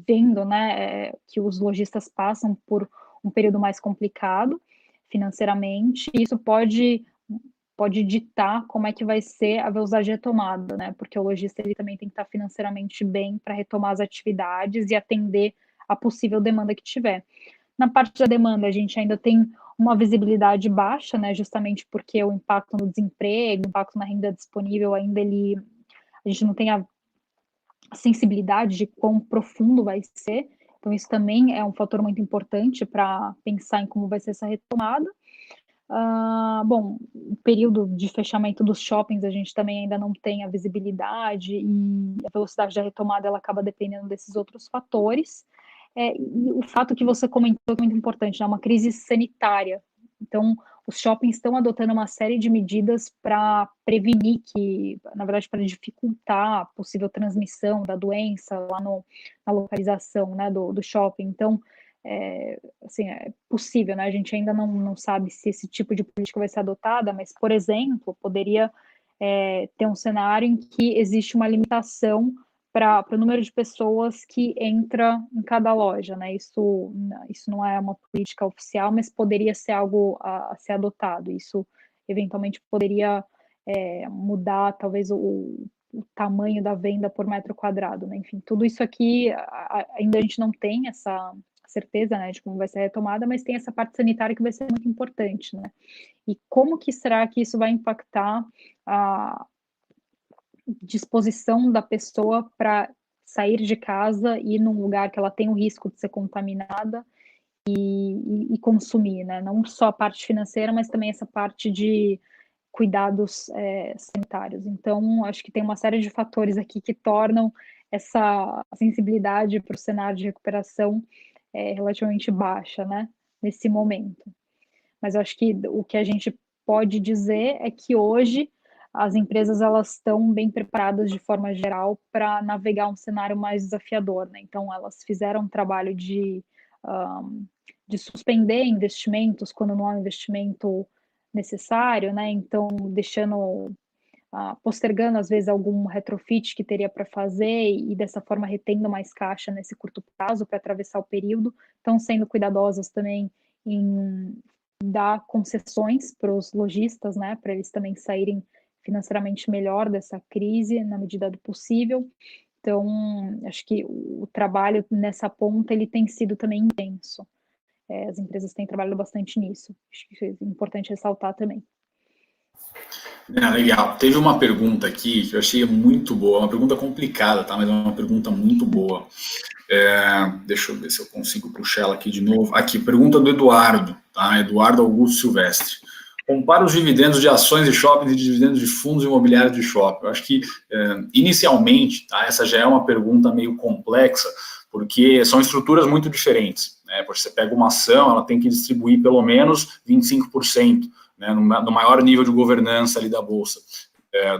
vendo, né, que os lojistas passam por um período mais complicado financeiramente, e isso pode ditar como é que vai ser a velocidade de retomada, né? Porque o lojista ele também tem que estar financeiramente bem para retomar as atividades e atender a possível demanda que tiver. Na parte da demanda, a gente ainda tem uma visibilidade baixa, né, justamente porque o impacto no desemprego, o impacto na renda disponível, ainda a gente não tem a sensibilidade de quão profundo vai ser, então isso também é um fator muito importante para pensar em como vai ser essa retomada. Bom, o período de fechamento dos shoppings, a gente também ainda não tem a visibilidade e a velocidade da retomada, ela acaba dependendo desses outros fatores. E o fato que você comentou é muito importante, né? Uma crise sanitária. Então, os shoppings estão adotando uma série de medidas para prevenir na verdade, para dificultar a possível transmissão da doença lá na localização, né, do shopping. Então, assim, é possível, né? A gente ainda não sabe se esse tipo de política vai ser adotada, mas, por exemplo, poderia ter um cenário em que existe uma limitação para o número de pessoas que entra em cada loja, né? Isso não é uma política oficial, mas poderia ser algo a ser adotado. Isso eventualmente poderia mudar talvez o tamanho da venda por metro quadrado, né? Enfim, tudo isso aqui ainda a gente não tem essa certeza, né, de como vai ser a retomada, mas tem essa parte sanitária que vai ser muito importante, né? E como que será que isso vai impactar a disposição da pessoa para sair de casa e ir num lugar que ela tem o risco de ser contaminada e consumir, né? Não só a parte financeira, mas também essa parte de cuidados sanitários. Então, acho que tem uma série de fatores aqui que tornam essa sensibilidade para o cenário de recuperação relativamente baixa, né? Nesse momento. Mas eu acho que o que a gente pode dizer é que hoje as empresas elas estão bem preparadas de forma geral para navegar um cenário mais desafiador, né? Então elas fizeram um trabalho de suspender investimentos quando não há investimento necessário, né? Então postergando às vezes algum retrofit que teria para fazer e dessa forma retendo mais caixa nesse curto prazo para atravessar o período, estão sendo cuidadosas também em dar concessões para os lojistas, né, para eles também saírem financeiramente melhor dessa crise na medida do possível. Então, acho que o trabalho nessa ponta ele tem sido também intenso. As empresas têm trabalhado bastante nisso. Acho que é importante ressaltar também.
Legal. Teve uma pergunta aqui que eu achei muito boa, uma pergunta complicada, tá? Mas é uma pergunta muito boa. Deixa eu ver se eu consigo puxar ela aqui de novo. Aqui, pergunta do Eduardo, tá? Eduardo Augusto Silvestre. Compara os dividendos de ações de shoppings e dividendos de fundos imobiliários de shopping. Eu acho que, inicialmente, tá? Essa já é uma pergunta meio complexa, porque são estruturas muito diferentes, né? Porque você pega uma ação, ela tem que distribuir pelo menos 25%, né, no maior nível de governança ali da Bolsa,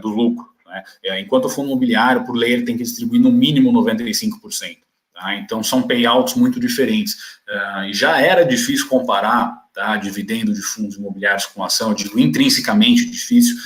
do lucro, né? Enquanto o fundo imobiliário, por lei, ele tem que distribuir no mínimo 95%. Tá? Então, são payouts muito diferentes. E já era difícil comparar, tá, dividendo de fundos imobiliários com ação, eu digo intrinsecamente difícil,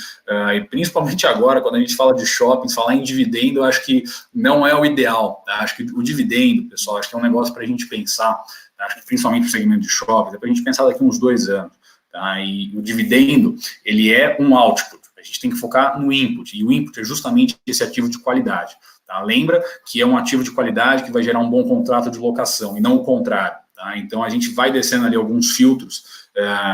e principalmente agora, quando a gente fala de shoppings, falar em dividendo, eu acho que não é o ideal. Tá? Acho que o dividendo, pessoal, acho que é um negócio para a gente pensar, tá? Acho que principalmente no segmento de shoppings, é para a gente pensar daqui a uns 2 anos. Tá? E o dividendo, ele é um output, a gente tem que focar no input, e o input é justamente esse ativo de qualidade. Tá? Lembra que é um ativo de qualidade que vai gerar um bom contrato de locação, e não o contrário. Tá? Então, a gente vai descendo ali alguns filtros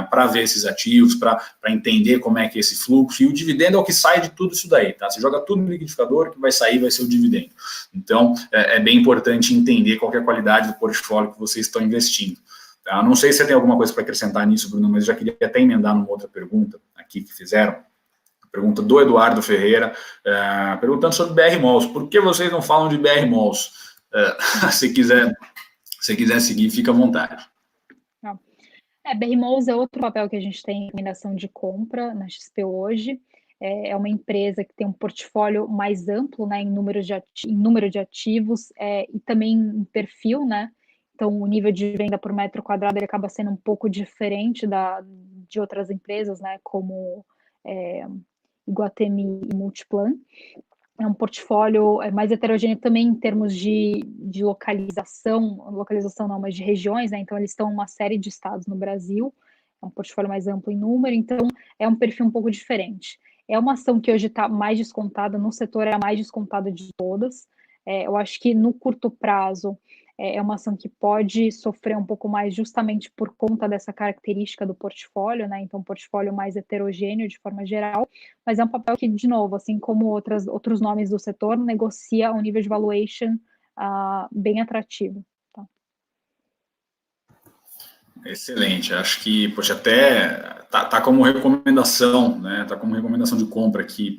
para ver esses ativos, para entender como é que é esse fluxo, e o dividendo é o que sai de tudo isso daí. Tá? Você joga tudo no liquidificador, o que vai sair vai ser o dividendo. Então, é bem importante entender qual é a qualidade do portfólio que vocês estão investindo. Tá? Não sei se você tem alguma coisa para acrescentar nisso, Bruno, mas eu já queria até emendar numa outra pergunta aqui que fizeram. Pergunta do Eduardo Ferreira, perguntando sobre BR Malls. Por que vocês não falam de BR Malls? Se quiser seguir, fica à vontade.
BR Malls é outro papel que a gente tem em recomendação de compra na XP hoje. É uma empresa que tem um portfólio mais amplo, né, em número de ativos e também em perfil, né? Então, o nível de venda por metro quadrado ele acaba sendo um pouco diferente de outras empresas, né, como Iguatemi e Multiplan. É um portfólio mais heterogêneo também em termos de localização não, mas de regiões, né? Então, eles estão em uma série de estados no Brasil, é um portfólio mais amplo em número, então é um perfil um pouco diferente. É uma ação que hoje está mais descontada, no setor é a mais descontada de todas. Eu acho que no curto prazo é uma ação que pode sofrer um pouco mais justamente por conta dessa característica do portfólio, né? Então, um portfólio mais heterogêneo de forma geral, mas é um papel que, de novo, assim como outros nomes do setor, negocia um nível de valuation bem atrativo. Tá?
Excelente, acho que, poxa, até tá como recomendação, né? Tá como recomendação de compra aqui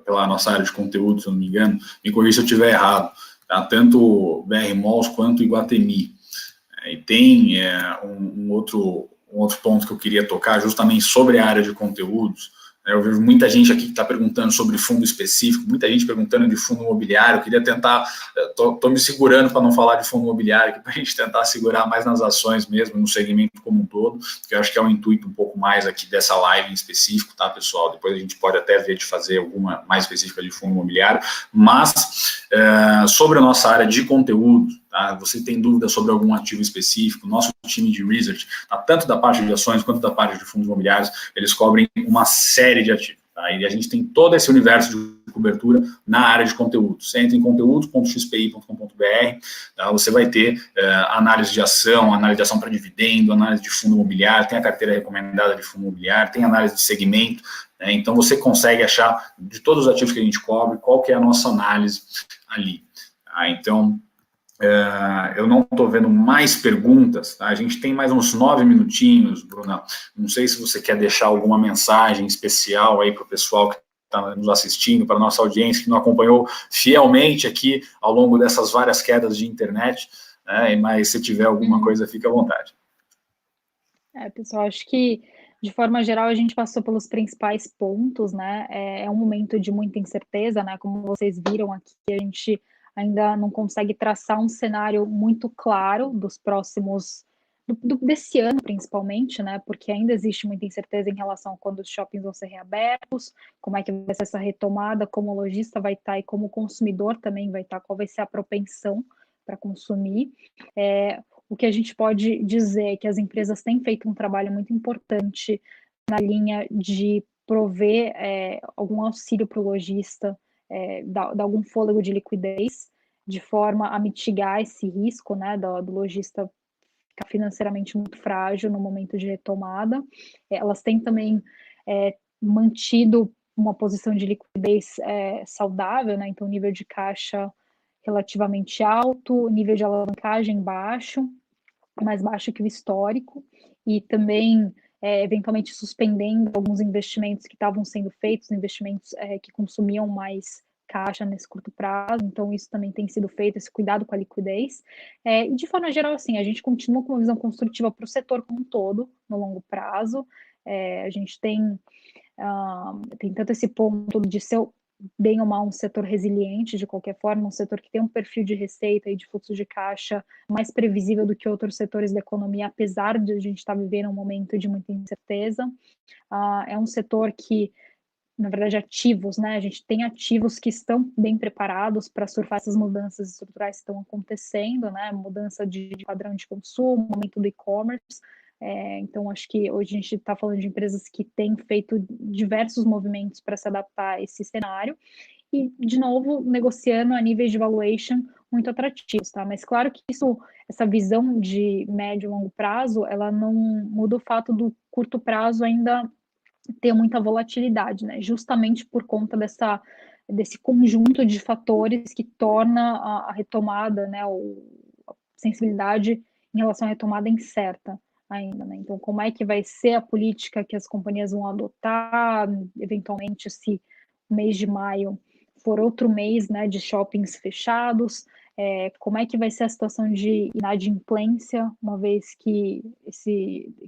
pela nossa área de conteúdo, se eu não me engano. Me corrija se eu estiver errado. Tá? Tanto BR Malls quanto Iguatemi. E tem um outro ponto que eu queria tocar, justamente sobre a área de conteúdos. Eu vejo muita gente aqui que está perguntando sobre fundo específico, muita gente perguntando de fundo imobiliário. Eu queria tentar, estou me segurando para não falar de fundo imobiliário, para a gente tentar segurar mais nas ações mesmo, no segmento como um todo, que eu acho que é o intuito um pouco mais aqui dessa live em específico, tá, pessoal? Depois a gente pode até ver de fazer alguma mais específica de fundo imobiliário, mas sobre a nossa área de conteúdo, tá? Você tem dúvida sobre algum ativo específico, nosso time de research, tá, tanto da parte de ações quanto da parte de fundos imobiliários, eles cobrem uma série de ativos. Tá? E a gente tem todo esse universo de cobertura na área de conteúdo. Você entra em conteúdo.xpi.com.br, tá? Você vai ter análise de ação para dividendo, análise de fundo imobiliário, tem a carteira recomendada de fundo imobiliário, tem análise de segmento, né? Então você consegue achar de todos os ativos que a gente cobre, qual que é a nossa análise ali. Tá? Então, eu não estou vendo mais perguntas, tá? A gente tem mais uns 9 minutinhos, Bruna. Não sei se você quer deixar alguma mensagem especial aí para o pessoal que está nos assistindo, para a nossa audiência que nos acompanhou fielmente aqui ao longo dessas várias quedas de internet, né? Mas se tiver alguma coisa, fique à vontade.
Pessoal, acho que de forma geral a gente passou pelos principais pontos, né? É um momento de muita incerteza, né? Como vocês viram aqui, a gente ainda não consegue traçar um cenário muito claro dos próximos, desse ano principalmente, né? Porque ainda existe muita incerteza em relação a quando os shoppings vão ser reabertos, como é que vai ser essa retomada, como o lojista vai estar e como o consumidor também vai estar, qual vai ser a propensão para consumir. O que a gente pode dizer é que as empresas têm feito um trabalho muito importante na linha de prover algum auxílio para o lojista, dar algum fôlego de liquidez, de forma a mitigar esse risco, né, do lojista ficar financeiramente muito frágil no momento de retomada. Elas têm também mantido uma posição de liquidez saudável, né, então nível de caixa relativamente alto, nível de alavancagem baixo, mais baixo que o histórico, e também eventualmente suspendendo alguns investimentos que estavam sendo feitos, investimentos que consumiam mais caixa nesse curto prazo, então isso também tem sido feito, esse cuidado com a liquidez. E de forma geral, assim, a gente continua com uma visão construtiva para o setor como um todo, no longo prazo. A gente tem tanto esse ponto de ser bem ou mal um setor resiliente, de qualquer forma, um setor que tem um perfil de receita e de fluxo de caixa mais previsível do que outros setores da economia, apesar de a gente estar vivendo um momento de muita incerteza. É um setor que, na verdade, ativos, né? A gente tem ativos que estão bem preparados para surfar essas mudanças estruturais que estão acontecendo, né? Mudança de padrão de consumo, aumento do e-commerce. Então, acho que hoje a gente está falando de empresas que têm feito diversos movimentos para se adaptar a esse cenário e, de novo, negociando a níveis de valuation muito atrativos, tá? Mas claro que essa visão de médio e longo prazo, ela não muda o fato do curto prazo ainda ter muita volatilidade, né? Justamente por conta desse conjunto de fatores que torna a retomada, né, a sensibilidade em relação à retomada incerta ainda, né? Então, como é que vai ser a política que as companhias vão adotar, eventualmente, se o mês de maio for outro mês, né, de shoppings fechados, como é que vai ser a situação de inadimplência, uma vez que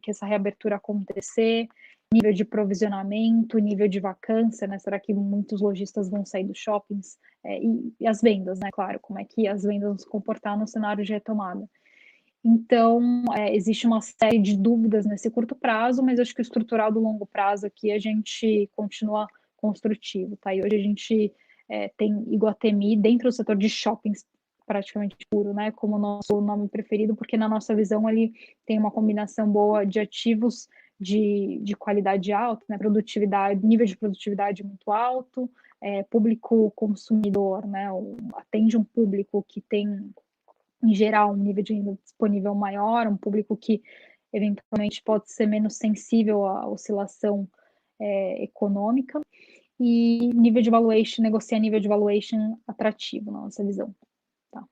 essa reabertura acontecer, nível de provisionamento, nível de vacância, né? Será que muitos lojistas vão sair dos shoppings? E as vendas, né? Claro, como é que as vendas vão se comportar no cenário de retomada? Então, existe uma série de dúvidas nesse curto prazo, mas acho que o estrutural do longo prazo aqui a gente continua construtivo, tá? E hoje a gente tem Iguatemi dentro do setor de shoppings praticamente puro, né? Como o nosso nome preferido, porque na nossa visão ele tem uma combinação boa de ativos de qualidade alta, né? Produtividade, nível de produtividade muito alto, público consumidor, né? Atende um público que tem, em geral, um nível de renda disponível maior, um público que eventualmente pode ser menos sensível à oscilação econômica, e nível de valuation, negociar nível de valuation atrativo, na nossa visão. Tá.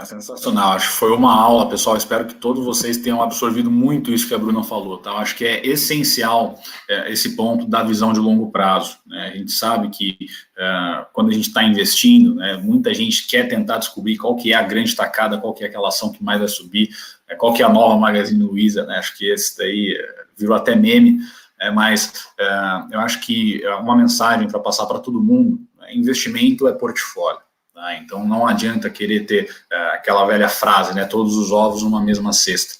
Sensacional, acho que foi uma aula, pessoal. Espero que todos vocês tenham absorvido muito isso que a Bruna falou, tá? Acho que é essencial esse ponto da visão de longo prazo, né? A gente sabe que quando a gente está investindo, né, muita gente quer tentar descobrir qual que é a grande tacada, qual que é aquela ação que mais vai subir, qual que é a nova Magazine Luiza, né? Acho que esse daí virou até meme, mas eu acho que uma mensagem para passar para todo mundo: investimento é portfólio. Então não adianta querer ter aquela velha frase, né, todos os ovos numa mesma cesta,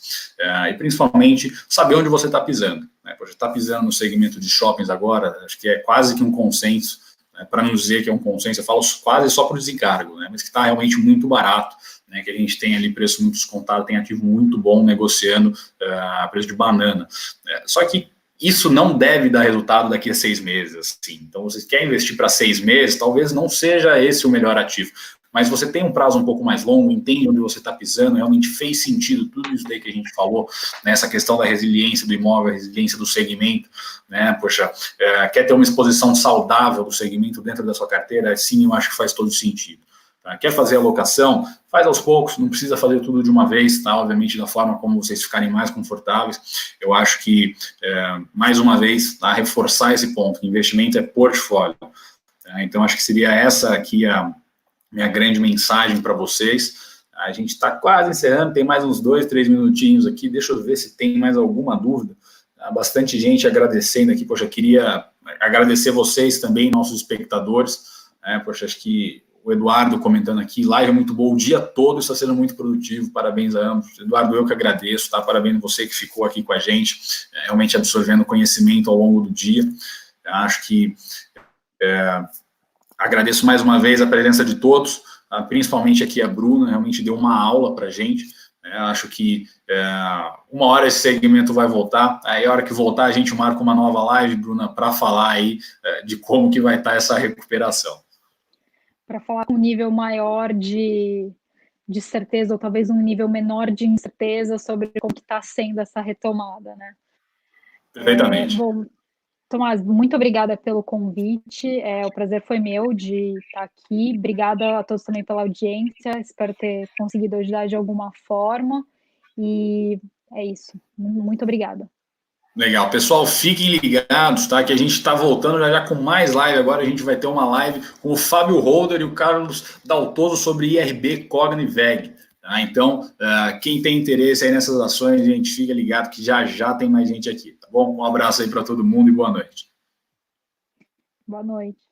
e principalmente saber onde você está pisando, né? Você está pisando no segmento de shoppings agora, acho que é quase que um consenso, né, para não dizer que é um consenso, eu falo quase só por desencargo, né, mas que está realmente muito barato, né, que a gente tem ali preço muito descontado, tem ativo muito bom negociando a preço de banana, só que isso não deve dar resultado daqui a 6 meses. Assim. Então, você quer investir para 6 meses, talvez não seja esse o melhor ativo. Mas você tem um prazo um pouco mais longo, entende onde você está pisando, realmente fez sentido tudo isso daí que a gente falou, né, essa questão da resiliência do imóvel, a resiliência do segmento, né, poxa, quer ter uma exposição saudável do segmento dentro da sua carteira? Sim, eu acho que faz todo sentido. Tá? Quer fazer alocação? Faz aos poucos, não precisa fazer tudo de uma vez, tá? Obviamente da forma como vocês ficarem mais confortáveis. Eu acho que, mais uma vez, tá? Reforçar esse ponto, investimento é portfólio. Tá? Então, acho que seria essa aqui a minha grande mensagem para vocês. A gente está quase encerrando, tem mais uns 2, 3 minutinhos aqui, deixa eu ver se tem mais alguma dúvida. Tá? Bastante gente agradecendo aqui, poxa, queria agradecer vocês também, nossos espectadores, poxa, acho que o Eduardo comentando aqui, live muito boa o dia todo, está sendo muito produtivo, parabéns a ambos. Eduardo, eu que agradeço, tá? Parabéns a você que ficou aqui com a gente, realmente absorvendo conhecimento ao longo do dia. Eu acho que agradeço mais uma vez a presença de todos, principalmente aqui a Bruna, realmente deu uma aula para a gente. Acho que uma hora esse segmento vai voltar, aí a hora que voltar a gente marca uma nova live, Bruna, para falar aí de como que vai estar essa recuperação.
Para falar com um nível maior de certeza, ou talvez um nível menor de incerteza sobre como está sendo essa retomada, né?
Perfeitamente.
Bom, Tomás, muito obrigada pelo convite, o prazer foi meu de estar aqui, obrigada a todos também pela audiência, espero ter conseguido ajudar de alguma forma, e é isso, muito obrigada.
Legal. Pessoal, fiquem ligados, tá? Que a gente está voltando já com mais live. Agora a gente vai ter uma live com o Fábio Holder e o Carlos Daltoso sobre IRB Cogni VEG. Tá? Então, quem tem interesse aí nessas ações, a gente fica ligado que já já tem mais gente aqui, tá bom? Um abraço aí para todo mundo e boa noite.
Boa noite.